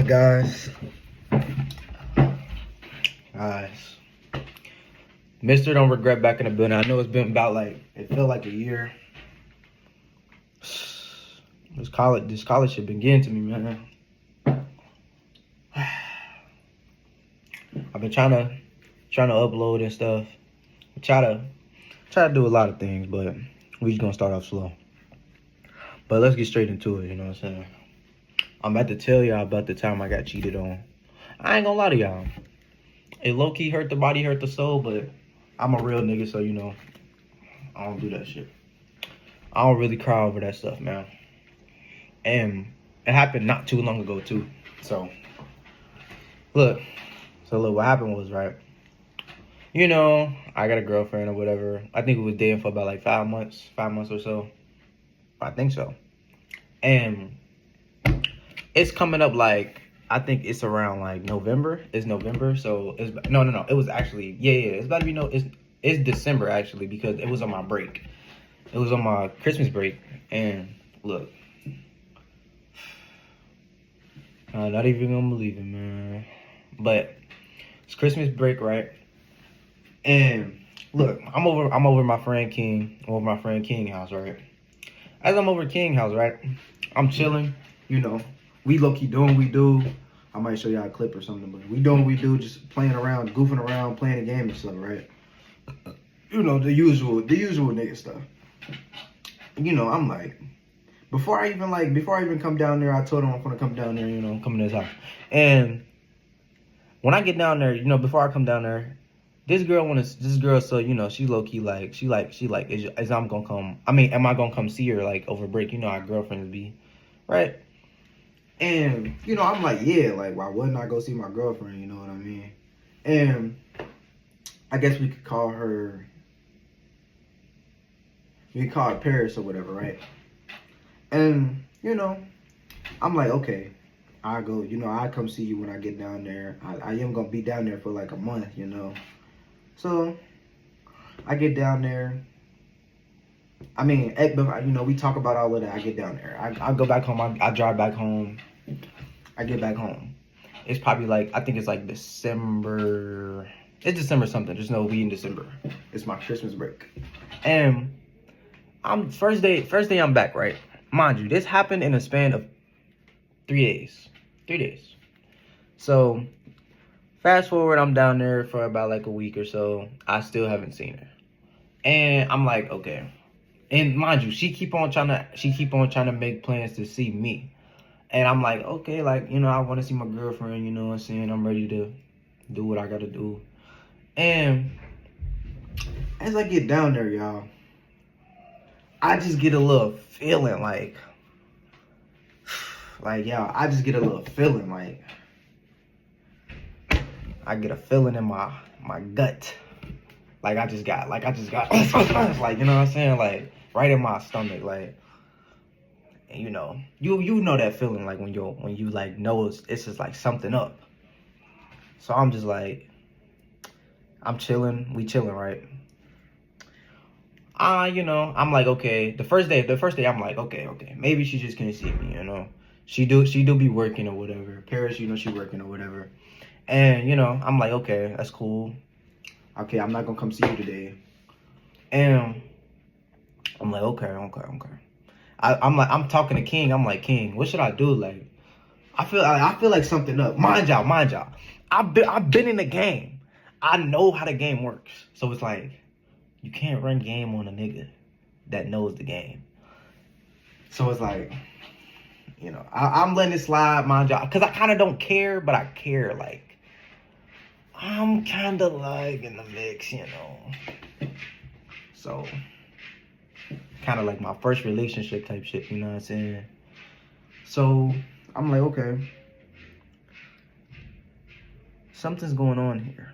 Guys. Mr. Don't Regret back in the building. I know it's been about it felt like a year. This college shit been getting to me, man. I've been trying to upload and stuff. Try to do a lot of things, but we just gonna start off slow. But let's get straight into it, you know what I'm saying? I'm about to tell y'all about the time I got cheated on. I ain't gonna lie to y'all. It low-key hurt the body, hurt the soul, but I'm a real nigga, so you know, I don't do that shit. I don't really cry over that stuff, man. And it happened not too long ago, too. So, look, what happened was, right, you know, I got a girlfriend or whatever. I think we was dating for about like 5 months or so. I think so. And it's coming up I think it's around November. It's November, so it's no. It was actually it's about to be it's December actually because it was on my break. It was on my Christmas break, and look, I'm not even gonna believe it, man. But it's Christmas break, right? And look, I'm over my friend King. I'm over my friend King house, right? As I'm over King house, right? I'm chilling, you know. We low-key doing what we do. I might show y'all a clip or something, but we doing what we do, just playing around, goofing around, playing a game and stuff, right? You know, the usual nigga stuff. You know, I'm like, before I even come down there, I told him I'm gonna come down there, you know, come to his house. And when I get down there, you know, before I come down there, this girl, so you know, she low key is I'm gonna come. I mean, am I gonna come see her over break? You know how girlfriends be, right? And you know, I'm like, yeah, why wouldn't I go see my girlfriend? You know what I mean? And I guess we could call her. We could call her Paris or whatever, right? And you know, I'm like, okay, I go. You know, I come see you when I get down there. I am gonna be down there for a month, you know. So I get down there. I mean, you know, we talk about all of that. I get down there. I go back home. I drive back home. I get back home. It's probably I think it's December. It's December something. There's no we in December. It's my Christmas break. And I'm first day I'm back, right? Mind you, this happened in a span of 3 days. 3 days. So fast forward, I'm down there for about a week or so. I still haven't seen her. And I'm like, okay. And mind you, she keep on trying to make plans to see me. And I'm like, okay, you know, I want to see my girlfriend, you know what I'm saying? I'm ready to do what I got to do. And as I get down there, y'all, I just get a little feeling y'all, I just get a little feeling I get a feeling in my gut. I just got, you know what I'm saying? Right in my stomach, and you know that feeling when you know it's just something up. So I'm just I'm chilling, we chilling, right? You know, I'm like, okay, the first day I'm like, okay, maybe she just can't see me, you know. She do be working or whatever. Paris, you know, she working or whatever. And, you know, I'm like, okay, that's cool. Okay, I'm not gonna come see you today. And I'm like, okay. I'm talking to King. I'm like, King, what should I do? I feel like something up. Mind y'all. I've been in the game. I know how the game works. So it's you can't run game on a nigga that knows the game. So it's you know, I'm letting it slide, mind y'all, because I kind of don't care, but I care. I'm kind of in the mix, you know. So, kind of my first relationship type shit, you know what I'm saying? So, I'm like, okay, something's going on here.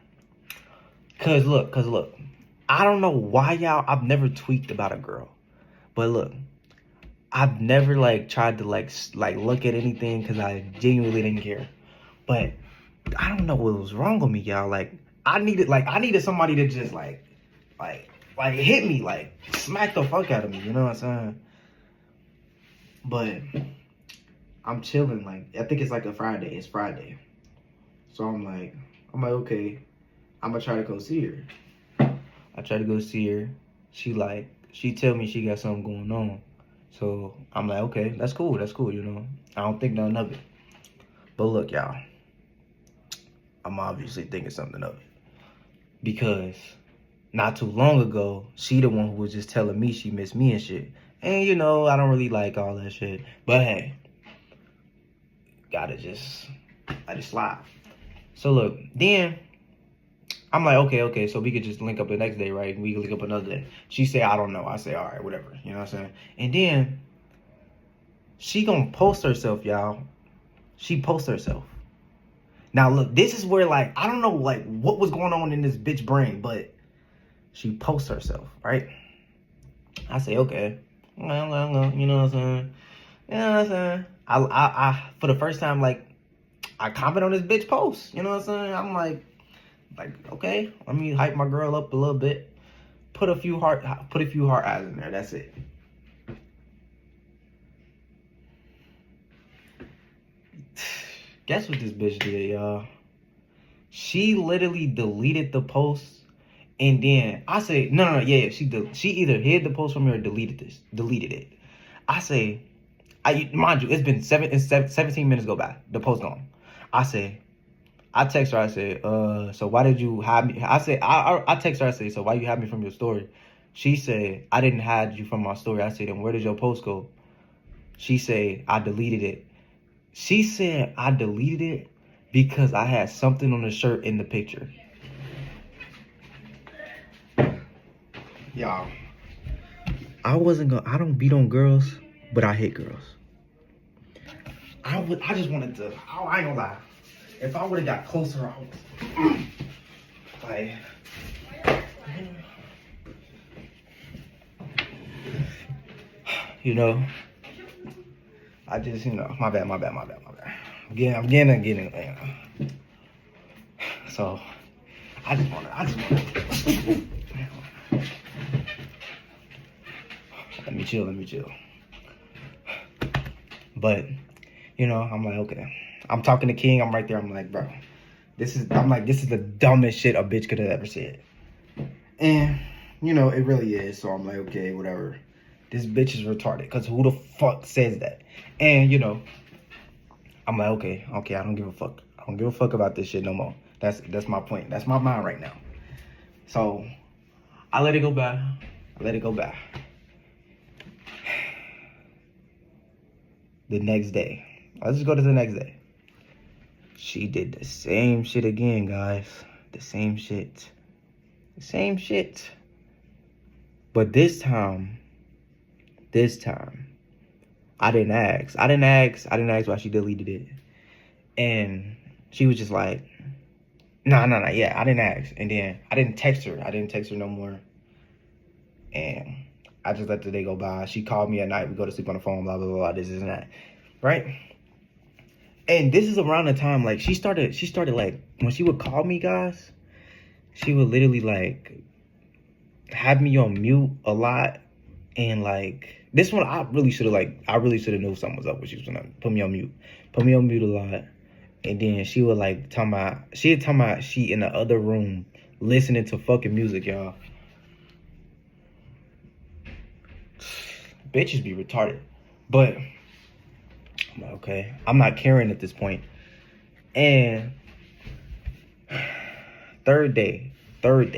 Cause look, I don't know why I've never tweaked about a girl, but look, I've never tried to look at anything because I genuinely didn't care. But I don't know what was wrong with me, y'all. I needed somebody to just hit me, smack the fuck out of me. You know what I'm saying? But I'm chilling. Like, I think it's like a Friday. It's Friday. So I'm like, okay, I'm gonna try to go see her. I try to go see her. She tell me she got something going on. So I'm like, okay, that's cool, you know. I don't think nothing of it. But look, y'all, I'm obviously thinking something of it. Because not too long ago, she the one who was just telling me she missed me and shit. And you know, I don't really like all that shit. But hey, I just slide. So look, then I'm like, okay, so we could just link up the next day, right? We could link up another day. She said, I don't know. I say, all right, whatever. You know what I'm saying? And then she gonna post herself, y'all. She posts herself. Now look, this is where like, I don't know like what was going on in this bitch brain, but she posts herself, right? I say, okay. Well, you know what I'm saying? You know what I'm saying? I for the first time, like, I comment on this bitch post. You know what I'm saying? I'm like, okay, let me hype my girl up a little bit. Put a few heart eyes in there. That's it. Guess what this bitch did, y'all? She literally deleted the post, and then I say, no, yeah. She either hid the post from me or deleted it. I say, mind you, it's been 17 minutes go by. The post gone. I text her, I said, so why did you hide me? I text her, I say, so why you hide me from your story? She said, I didn't hide you from my story. I said, then where did your post go? She said, I deleted it. She said, I deleted it because I had something on the shirt in the picture. Y'all, I don't beat on girls, but I hate girls. I just wanted to, I ain't gonna lie. If I would have got closer, I would like, you know, I just, you know, my bad. I'm getting, you know. So, I just wanna, let me chill. But, you know, I'm like, okay. I'm talking to King, I'm right there, I'm like, bro, this is the dumbest shit a bitch could have ever said. And, you know, it really is, so I'm like, okay, whatever. This bitch is retarded, because who the fuck says that? And, you know, I'm like, okay, I don't give a fuck. I don't give a fuck about this shit no more. That's my point. That's my mind right now. So, I let it go by. The next day. Let's just go to the next day. She did the same shit again, guys. The same shit. But this time, I didn't ask why she deleted it. And she was just like, nah, yeah, I didn't ask. And then I didn't text her no more. And I just let the day go by. She called me at night. We go to sleep on the phone, blah, blah, blah, this and that. Right? And this is around the time, like, she started, like, when she would call me, guys, she would literally, like, have me on mute a lot. And, like, this one, I really should have knew something was up when she was gonna put me on mute a lot. And then she would, like, talk about she in the other room listening to fucking music, y'all. Bitches be retarded. But I'm like, okay, I'm not caring at this point. And third day. Third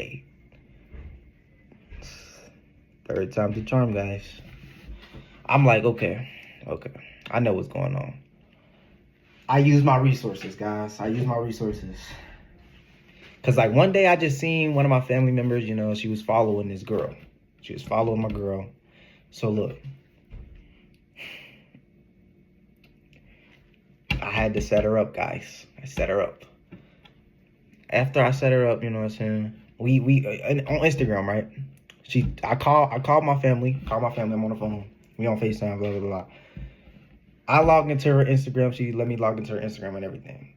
time's the charm, guys. I'm like, okay. I know what's going on. I use my resources, guys. Cause like one day I just seen one of my family members, you know, she was following this girl. She was following my girl. So look, I had to set her up, guys. I set her up. After I set her up, you know what I'm saying? We on Instagram, right? I called my family. I'm on the phone. We on FaceTime, blah, blah, blah. I logged into her Instagram. She let me log into her Instagram and everything.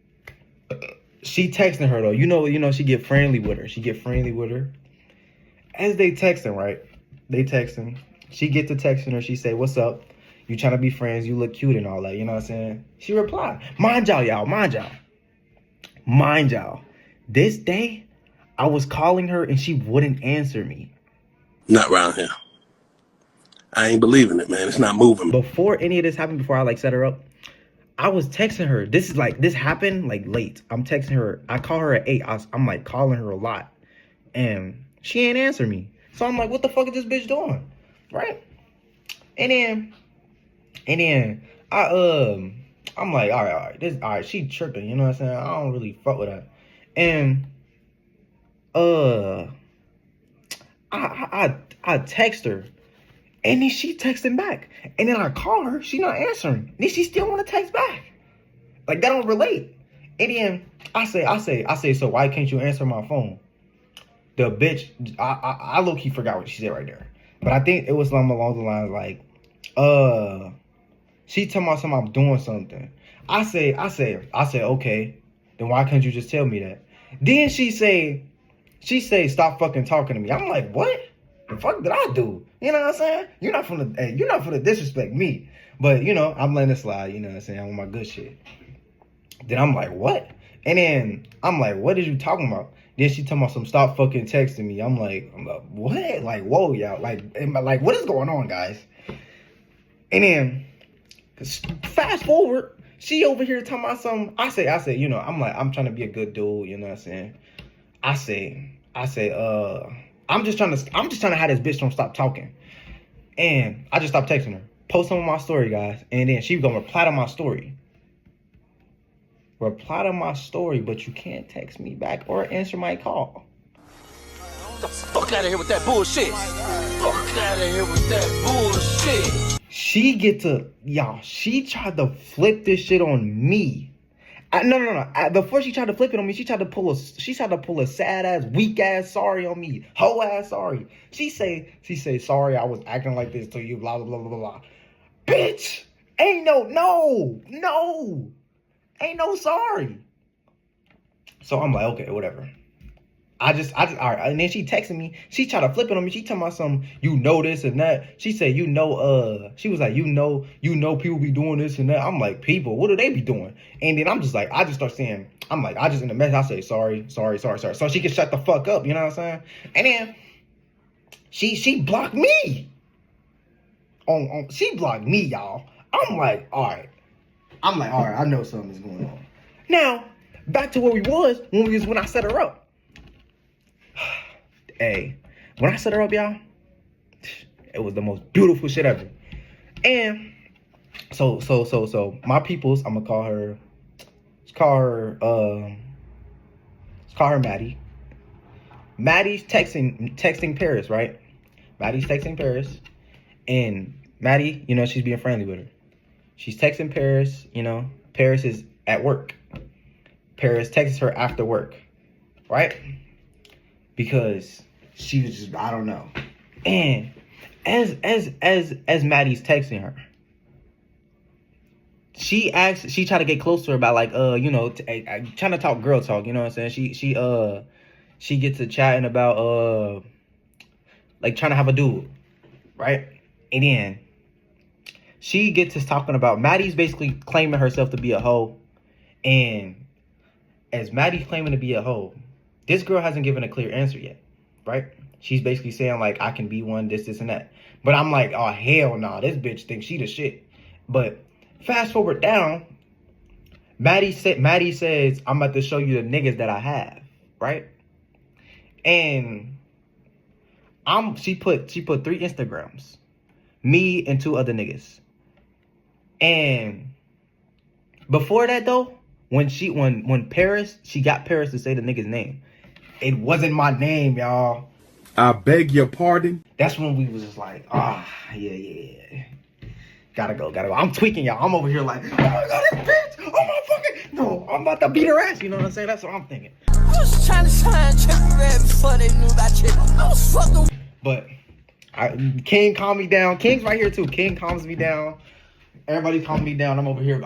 She texting her, though. You know, she get friendly with her. As they texting, right? She get to texting her. She say, what's up? You trying to be friends, you look cute and all that, you know what I'm saying? She replied, mind y'all, mind y'all. This day, I was calling her and she wouldn't answer me. Not around here. I ain't believing it, man. It's not moving. Before any of this happened, before I like set her up, I was texting her. This happened like late. I'm texting her. I call her at 8. I'm like calling her a lot. And she ain't answer me. So I'm like, what the fuck is this bitch doing? Right? And then I'm like, all right, she tripping, you know what I'm saying? I don't really fuck with her. And I text her, and then she texting back. And then I call her, she not answering. Then she still want to text back. Like, that don't relate. And then I say, so why can't you answer my phone? The bitch, I low-key forgot what she said right there. But I think it was something along the lines like, she tell me something I'm doing something. I say, okay, then why can't you just tell me that? Then she say, stop fucking talking to me. I'm like, what? The fuck did I do? You know what I'm saying? You're not finna disrespect me. But, you know, I'm letting it slide, you know what I'm saying? I'm on my good shit. Then I'm like, what? And then I'm like, what are you talking about? Then she talking about some stop fucking texting me. I'm like, what? Like, whoa, y'all. Like, what is going on, guys? And then, fast forward, she over here talking about something. I say, you know, I'm trying to be a good dude, you know what I'm saying? I say, I'm just trying to have this bitch don't stop talking. And I just stopped texting her. Post some of my story, guys. And then she gonna reply to my story. Reply to my story, but you can't text me back or answer my call. Fuck out of here with that bullshit. Fuck out of here with that bullshit. She tried to flip this shit on me. No. Before she tried to flip it on me, she tried to pull a sad ass, weak ass sorry on me. Hoe ass sorry. She say, sorry, I was acting like this to you, blah, blah, blah, blah, blah. Bitch, ain't no. Ain't no sorry. So I'm like, okay, whatever. I just, all right. And then she texted me. She tried to flip it on me. She talking about some, you know this and that. She said, she was like, you know, people be doing this and that. I'm like, people, what do they be doing? And then I'm just like, I just start saying, I just in the message, I say, sorry. So she can shut the fuck up. You know what I'm saying? And then she blocked me. She blocked me, y'all. I'm like, all right, I know something is going on. Now, back to where we was when I set her up. Hey, when I set her up, y'all, it was the most beautiful shit ever. And so my peoples, I'm gonna call her. Let's call her Maddie. Maddie's texting Paris, right? Maddie's texting Paris, and Maddie, you know, she's being friendly with her. She's texting Paris, you know. Paris is at work. Paris texts her after work, right? Because she was just, I don't know. And as Maddie's texting her, she tried to get close to her about like, you know, trying to talk girl talk, you know what I'm saying? She gets to chatting about like trying to have a dude, right? And then she gets to talking about Maddie's basically claiming herself to be a hoe. And as Maddie's claiming to be a hoe, this girl hasn't given a clear answer yet, right? She's basically saying like, I can be one, this and that. But I'm like, oh, hell no, this bitch thinks she the shit. But fast forward down, Maddie says, I'm about to show you the niggas that I have, right? And she put 3 Instagrams, me and 2 other niggas. And before that though, when Paris, she got Paris to say the nigga's name. It wasn't my name, y'all. I beg your pardon. That's when we was just like, yeah. Gotta go. I'm tweaking, y'all. I'm over here like, oh my god, this bitch. Oh my fucking, no, I'm about to beat her ass. You know what I'm saying? That's what I'm thinking. I was trying to sign Red before they knew about you. I was fucking. But King calmed me down. King's right here too. King calms me down. Everybody calm me down. I'm over here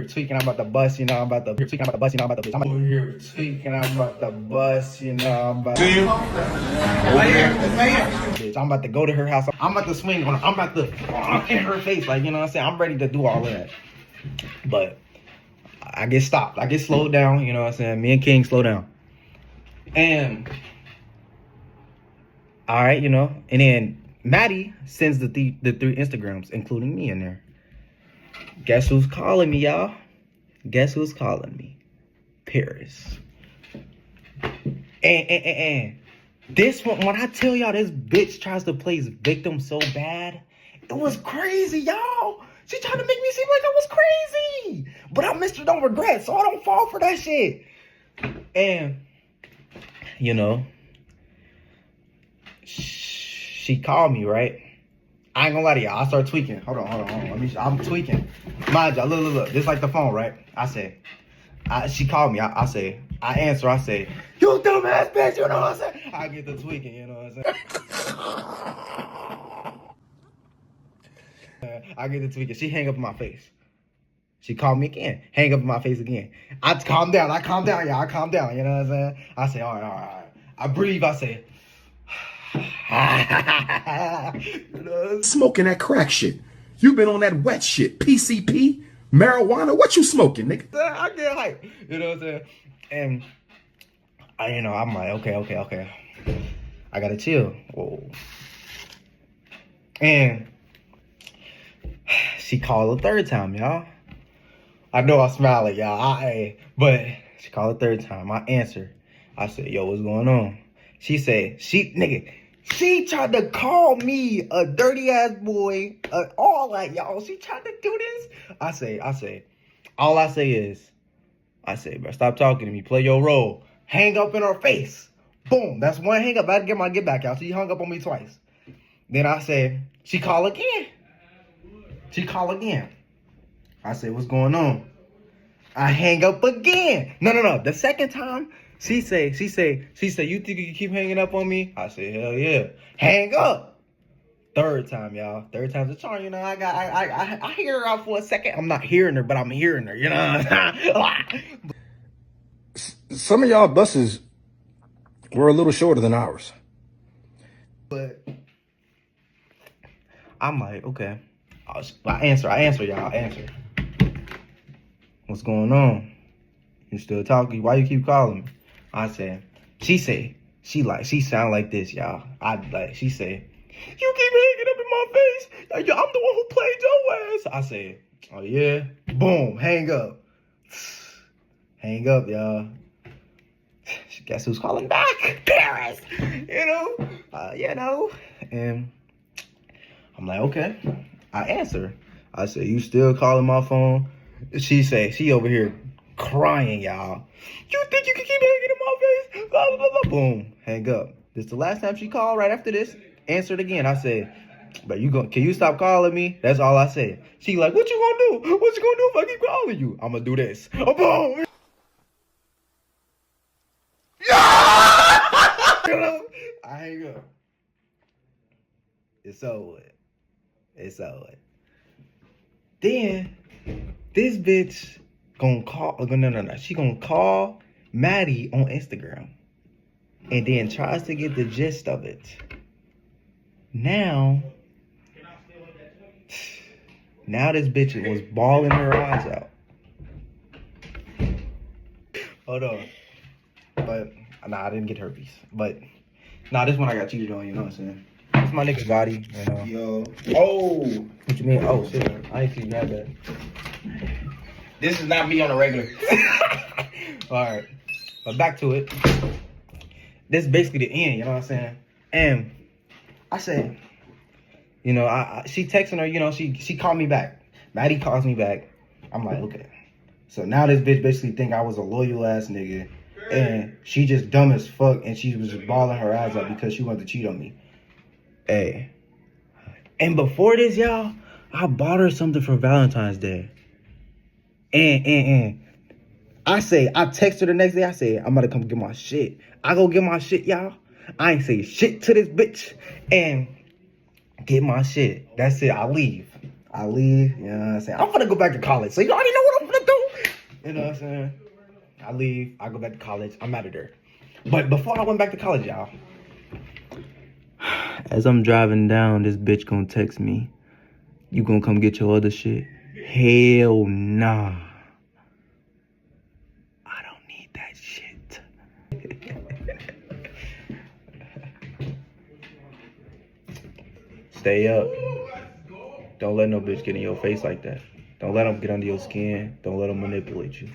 tweaking. I'm about to bust, you know. I'm about to tweaking. I'm about to bust, you know. I'm about to. I'm over here tweaking. I'm about to bust, you know. I'm about to. Bitch, I'm about to go to her house. I'm about to swing on her. I'm about to in her face, like, you know what I'm saying. I'm ready to do all of that, but I get stopped. I get slowed down. You know what I'm saying. Me and King slow down, and all right, you know. And then Maddie sends the three Instagrams, including me in there. Guess who's calling me, y'all? Guess who's calling me? Paris. And this one, when I tell y'all this bitch tries to play victim so bad, it was crazy, y'all. She tried to make me seem like I was crazy. But I'm Mr. Don't Regret, so I don't fall for that shit. And, you know, she called me, right? I ain't gonna lie to y'all. I start tweaking. Hold on. I'm tweaking. Mind y'all, look. This like the phone, right? I say, she called me. I say, I answer. I say, you dumbass bitch. You know what I'm saying? I get the tweaking. You know what I'm saying? I get the tweaking. She hang up in my face. She called me again. Hang up in my face again. I calm down, y'all. I calm down. You know what I'm saying? I say, all right. I breathe. I say. Smoking that crack shit. You been on that wet shit. PCP, marijuana. What you smoking, nigga? I get hype. You know what I'm saying? And I'm like, okay. I gotta chill. Whoa. And she called a third time, y'all. I know I smile at y'all. But she called a third time. I answer. I said, yo, what's going on? She said, she tried to call me a dirty ass boy, all that, y'all. She tried to do this. I say, all I say is, bro, stop talking to me. Play your role. Hang up in her face. Boom. That's one hang up. I had to get my get back out. She hung up on me twice. Then I said, she call again. I said, what's going on? I hang up again. No. The second time, she say, you think you can keep hanging up on me? I say, hell yeah. Hang up. Third time, y'all. Third time's a charm. You know, I hear her out for a second. I'm not hearing her, but I'm hearing her. You know. Some of y'all buses were a little shorter than ours. But I'm like, okay. I answer, y'all. What's going on? You still talking? Why you keep calling me? I said, she sound like this, y'all. She said, you keep hanging up in my face. I'm the one who played your ass. I said, oh yeah? Boom, hang up. Hang up, y'all. Guess who's calling back? Paris. You know. And I'm like, okay. I answer. I said, you still calling my phone? She over here crying, y'all. You think you can keep hanging in my face? Blah, blah, blah. Boom, hang up. This the last time she called. Right after this, answered again. I said, but can you stop calling me? That's all I said. She like, what you gonna do? What you gonna do if I keep calling you? I'm gonna do this. Oh, boom. I hang up. It's over. Then this bitch gonna call. No. She gonna call Maddie on Instagram, and then tries to get the gist of it. Now this bitch was bawling her eyes out. Hold on. But I didn't get herpes. But this one I got cheated on. You know what I'm saying? It's my nigga's body. You know. Yo. Oh. What you mean? Oh shit. I ain't see you grab that. This is not me on a regular. Alright. But back to it. This is basically the end, you know what I'm saying? And I said, you know, she texting her, you know, she called me back. Maddie calls me back. I'm like, okay. So now this bitch basically think I was a loyal ass nigga. And she just dumb as fuck, and she was just bawling her eyes out because she wanted to cheat on me. Hey. And before this, y'all, I bought her something for Valentine's Day. And I text her the next day. I say, I'm about to come get my shit. I go get my shit, y'all. I ain't say shit to this bitch and get my shit. That's it. I leave. I leave, you know what I'm saying? I'm gonna go back to college, so you already know what I'm gonna do. You know what I'm saying? I leave, I go back to college, I'm out of there. But before I went back to college, y'all, as I'm driving down, this bitch gonna text me, you gonna come get your other shit? Hell nah. I don't need that shit. Stay up. Don't let no bitch get in your face like that. Don't let them get under your skin. Don't let them manipulate you.